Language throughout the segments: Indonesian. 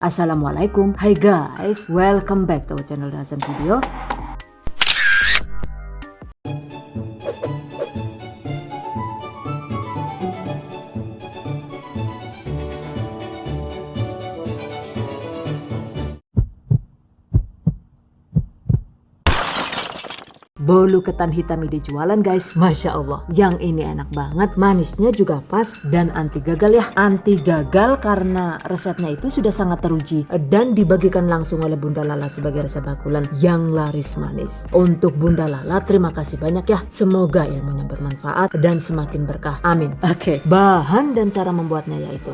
Assalamualaikum, hi guys, welcome back to our channel Dazan Video. Bolu ketan hitam ini jualan guys, Masya Allah. Yang ini enak banget, manisnya juga pas dan anti gagal ya. Anti gagal karena resepnya itu sudah sangat teruji dan dibagikan langsung oleh Bunda Lala sebagai resep bakulan yang laris manis. Untuk Bunda Lala terima kasih banyak ya. Semoga ilmunya bermanfaat dan semakin berkah. Amin. Oke, bahan dan cara membuatnya yaitu: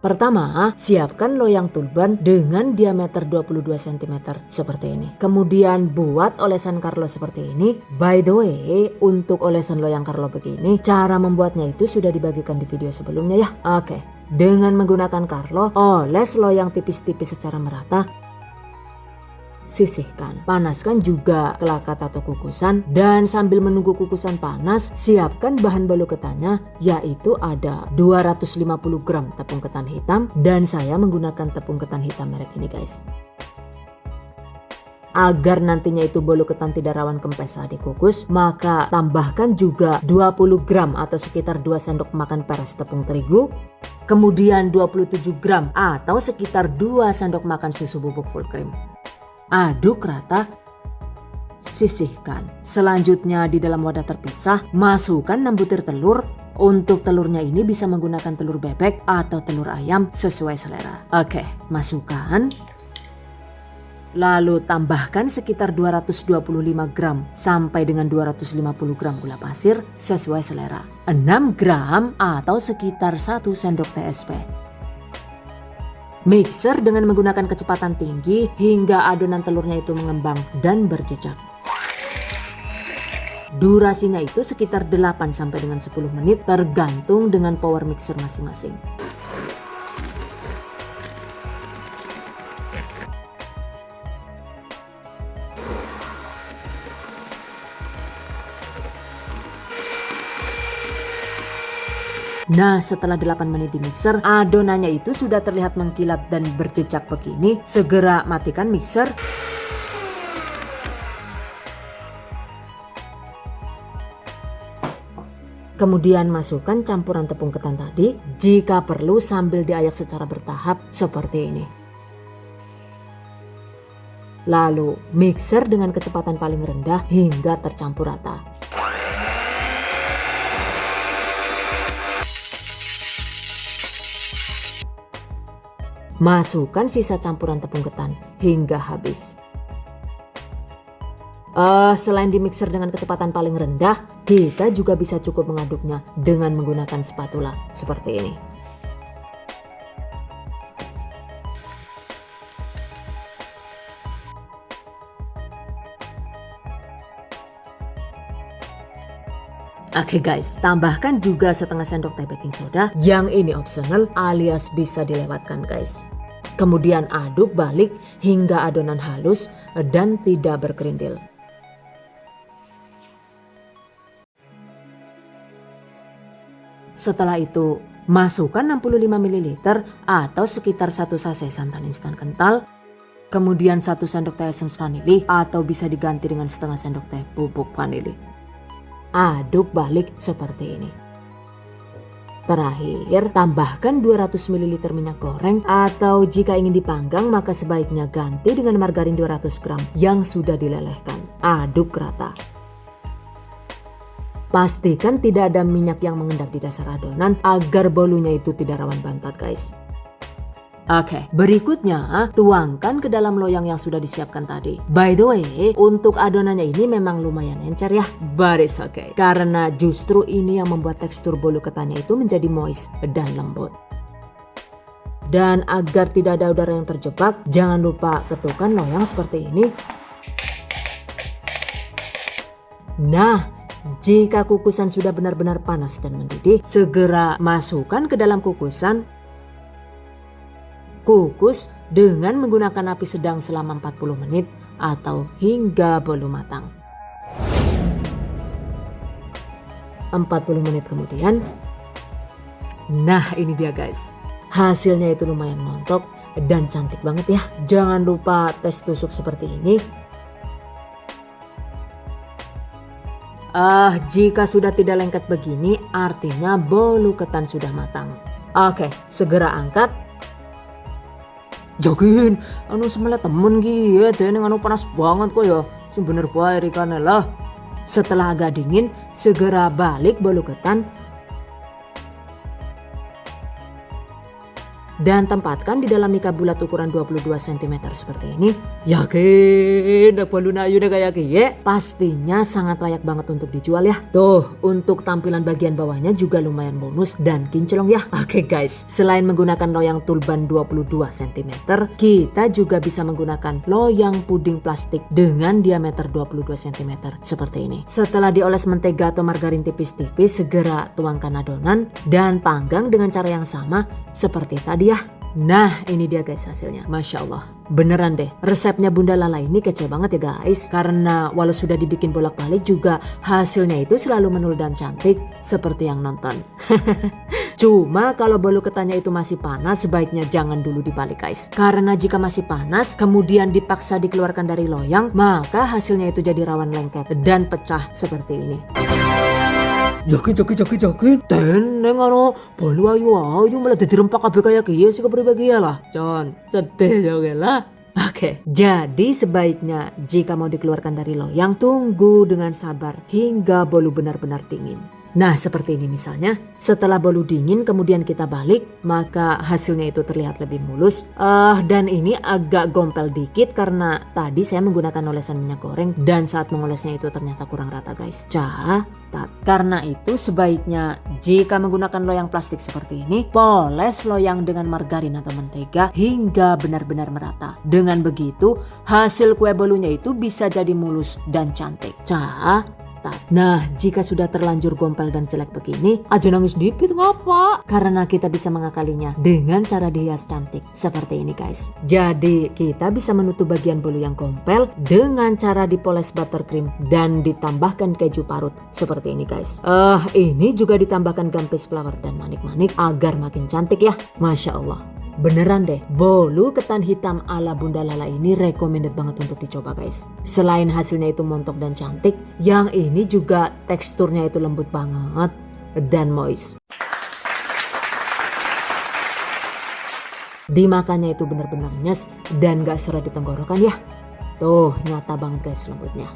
pertama, siapkan loyang tulban dengan diameter 22 cm seperti ini. Kemudian buat olesan Carlo seperti ini. By the way, untuk olesan loyang Carlo begini, cara membuatnya itu sudah dibagikan di video sebelumnya ya. Oke, dengan menggunakan Carlo, oles loyang tipis-tipis secara merata. Sisihkan, panaskan juga kelakat atau kukusan, dan sambil menunggu kukusan panas, siapkan bahan bolu ketannya, yaitu ada 250 gram tepung ketan hitam, dan saya menggunakan tepung ketan hitam merek ini guys. Agar nantinya itu bolu ketan tidak rawan kempes saat dikukus, maka tambahkan juga 20 gram atau sekitar 2 sendok makan peras tepung terigu, kemudian 27 gram atau sekitar 2 sendok makan susu bubuk full cream. Aduk rata, sisihkan. Selanjutnya di dalam wadah terpisah, masukkan 6 butir telur. Untuk telurnya ini bisa menggunakan telur bebek atau telur ayam sesuai selera. Oke, masukkan. Lalu tambahkan sekitar 225 gram sampai dengan 250 gram gula pasir sesuai selera. 6 gram atau sekitar 1 sendok TSP. Mixer dengan menggunakan kecepatan tinggi hingga adonan telurnya itu mengembang dan berjejak. Durasinya itu sekitar 8 sampai dengan 10 menit tergantung dengan power mixer masing-masing. Nah, setelah 8 menit di mixer, adonannya itu sudah terlihat mengkilat dan berjejak begini. Segera matikan mixer. Kemudian masukkan campuran tepung ketan tadi. Jika perlu sambil diayak secara bertahap seperti ini. Lalu mixer dengan kecepatan paling rendah hingga tercampur rata. Masukkan sisa campuran tepung ketan hingga habis. Selain di mixer dengan kecepatan paling rendah, kita juga bisa cukup mengaduknya dengan menggunakan spatula seperti ini. Oke guys, tambahkan juga setengah sendok teh baking soda, yang ini optional alias bisa dilewatkan guys. Kemudian aduk balik hingga adonan halus dan tidak berkerindil. Setelah itu, masukkan 65 ml atau sekitar 1 sachet santan instan kental. Kemudian 1 sendok teh essence vanili atau bisa diganti dengan setengah sendok teh bubuk vanili. Aduk balik seperti ini. Terakhir, tambahkan 200 ml minyak goreng atau jika ingin dipanggang maka sebaiknya ganti dengan margarin 200 gram yang sudah dilelehkan. Aduk rata. Pastikan tidak ada minyak yang mengendap di dasar adonan agar bolunya itu tidak rawan bantat guys. Oke, berikutnya tuangkan ke dalam loyang yang sudah disiapkan tadi. By the way, untuk adonannya ini memang lumayan encer ya, but it's okay. Karena justru ini yang membuat tekstur bolu ketannya itu menjadi moist dan lembut. Dan agar tidak ada udara yang terjebak, jangan lupa ketukkan loyang seperti ini. Nah, jika kukusan sudah benar-benar panas dan mendidih, segera masukkan ke dalam kukusan. Kukus dengan menggunakan api sedang selama 40 menit atau hingga bolu matang. 40 menit kemudian, nah ini dia guys. hasilnya itu lumayan montok dan cantik banget ya. Jangan lupa tes tusuk seperti ini. Jika sudah tidak lengket begini artinya bolu ketan sudah matang. Oke, segera angkat. Jokin, semelah temen ya, dan panas banget kok ya. Sebener bae rikane lah. Setelah agak dingin, segera balik bolu ketan dan tempatkan di dalam mika bulat ukuran 22 cm seperti ini. Yakin bolu ayu udah kayak ya? Pastinya sangat layak banget untuk dijual ya. Tuh, untuk tampilan bagian bawahnya juga lumayan bonus dan kinclong ya. Oke guys, selain menggunakan loyang tulban 22 cm, kita juga bisa menggunakan loyang puding plastik dengan diameter 22 cm seperti ini. Setelah dioles mentega atau margarin tipis-tipis, segera tuangkan adonan dan panggang dengan cara yang sama seperti tadi ya. Nah, ini dia guys hasilnya. Masya Allah, beneran deh, resepnya Bunda Lala ini kece banget ya guys. Karena walau sudah dibikin bolak-balik juga hasilnya itu selalu menul dan cantik seperti yang nonton. Cuma kalau bolu ketannya itu masih panas, sebaiknya jangan dulu dibalik guys. Karena jika masih panas kemudian dipaksa dikeluarkan dari loyang, maka hasilnya itu jadi rawan lengket dan pecah seperti ini. Joki. Teneng bolu ayu malah jadi rempak kabeh kayak gini sih kepribadi lah. Con, sedih juga lah. Oke, jadi sebaiknya jika mau dikeluarkan dari loyang, tunggu dengan sabar hingga bolu benar-benar dingin. Nah, seperti ini misalnya, setelah bolu dingin kemudian kita balik, maka hasilnya itu terlihat lebih mulus. Dan ini agak gompel dikit karena tadi saya menggunakan olesan minyak goreng dan saat mengolesnya itu ternyata kurang rata guys. Catat. Karena itu sebaiknya jika menggunakan loyang plastik seperti ini, poles loyang dengan margarin atau mentega hingga benar-benar merata. Dengan begitu, hasil kue bolunya itu bisa jadi mulus dan cantik. Nah, jika sudah terlanjur gompel dan jelek begini, aja nangis dikit ngapa? Karena kita bisa mengakalinya dengan cara dihias cantik seperti ini guys. Jadi kita bisa menutup bagian bolu yang gompel dengan cara dipoles buttercream dan ditambahkan keju parut seperti ini guys. Ini juga ditambahkan gampis flower dan manik-manik agar makin cantik ya. Masya Allah. Beneran deh, bolu ketan hitam ala Bunda Lala ini recommended banget untuk dicoba guys. Selain hasilnya itu montok dan cantik, yang ini juga teksturnya itu lembut banget dan moist. Dimakannya itu bener-bener nyes dan gak seret di tenggorokan ya. Tuh, nyata banget guys lembutnya.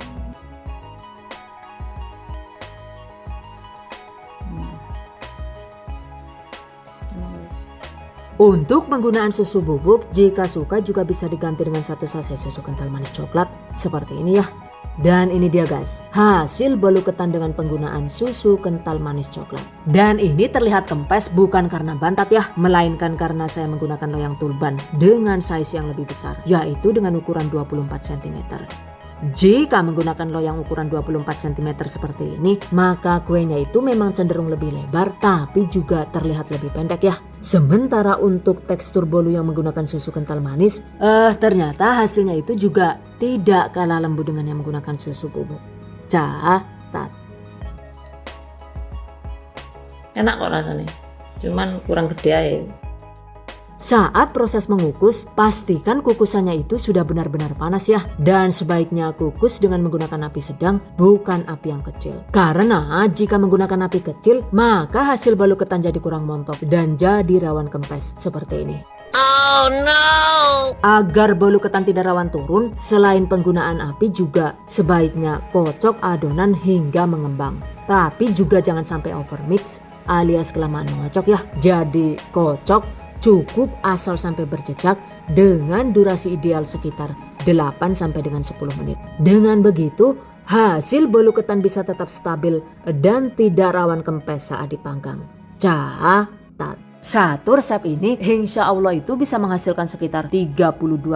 Untuk penggunaan susu bubuk, jika suka juga bisa diganti dengan 1 sachet susu kental manis coklat seperti ini ya. Dan ini dia guys, hasil bolu ketan dengan penggunaan susu kental manis coklat. Dan ini terlihat kempes bukan karena bantat ya, melainkan karena saya menggunakan loyang tulban dengan size yang lebih besar, yaitu dengan ukuran 24 cm. Jika menggunakan loyang ukuran 24 cm seperti ini, maka kuenya itu memang cenderung lebih lebar tapi juga terlihat lebih pendek ya. Sementara untuk tekstur bolu yang menggunakan susu kental manis, ternyata hasilnya itu juga tidak kalah lembut dengan yang menggunakan susu bubuk. Catat. Enak kok rasanya, cuman kurang gede aja. Saat proses mengukus, pastikan kukusannya itu sudah benar-benar panas ya. Dan sebaiknya kukus dengan menggunakan api sedang, bukan api yang kecil. Karena jika menggunakan api kecil, maka hasil bolu ketan jadi kurang montok dan jadi rawan kempes seperti ini. Oh no! Agar bolu ketan tidak rawan turun, selain penggunaan api juga sebaiknya kocok adonan hingga mengembang. Tapi juga jangan sampai overmix alias kelamaan mengocok ya. Jadi kocok cukup asal sampai berjejak dengan durasi ideal sekitar 8 sampai dengan 10 menit. Dengan begitu, hasil bolu ketan bisa tetap stabil dan tidak rawan kempes saat dipanggang. Catat. Satu resep ini insya Allah itu bisa menghasilkan sekitar 32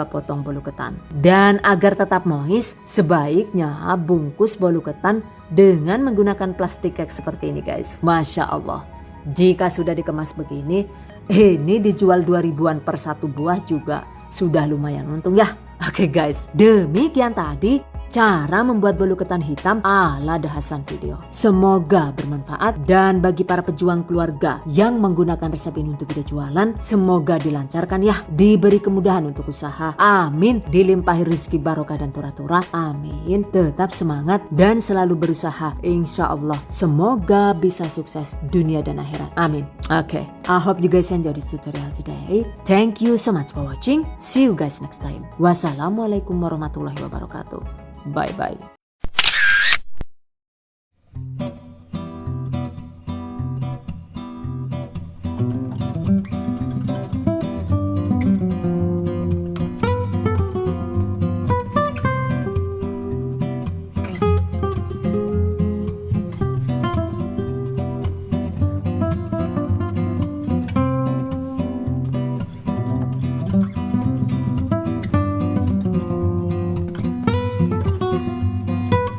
potong bolu ketan. Dan agar tetap moist, sebaiknya bungkus bolu ketan dengan menggunakan plastik cake seperti ini guys. Masya Allah. Jika sudah dikemas begini, ini dijual 2.000-an per satu buah juga sudah lumayan untung ya. Oke guys, demikian tadi cara membuat bolu ketan hitam ala The Hasan Video. Semoga bermanfaat, dan bagi para pejuang keluarga yang menggunakan resep ini untuk ide jualan, semoga dilancarkan ya, diberi kemudahan untuk usaha, amin, dilimpahi rezeki barokah dan tura-tura, amin. Tetap semangat dan selalu berusaha, insya Allah semoga bisa sukses dunia dan akhirat, amin. Okay, I hope you guys enjoy this tutorial today. Thank you so much for watching. See you guys next time. Wassalamualaikum warahmatullahi wabarakatuh. Bye bye.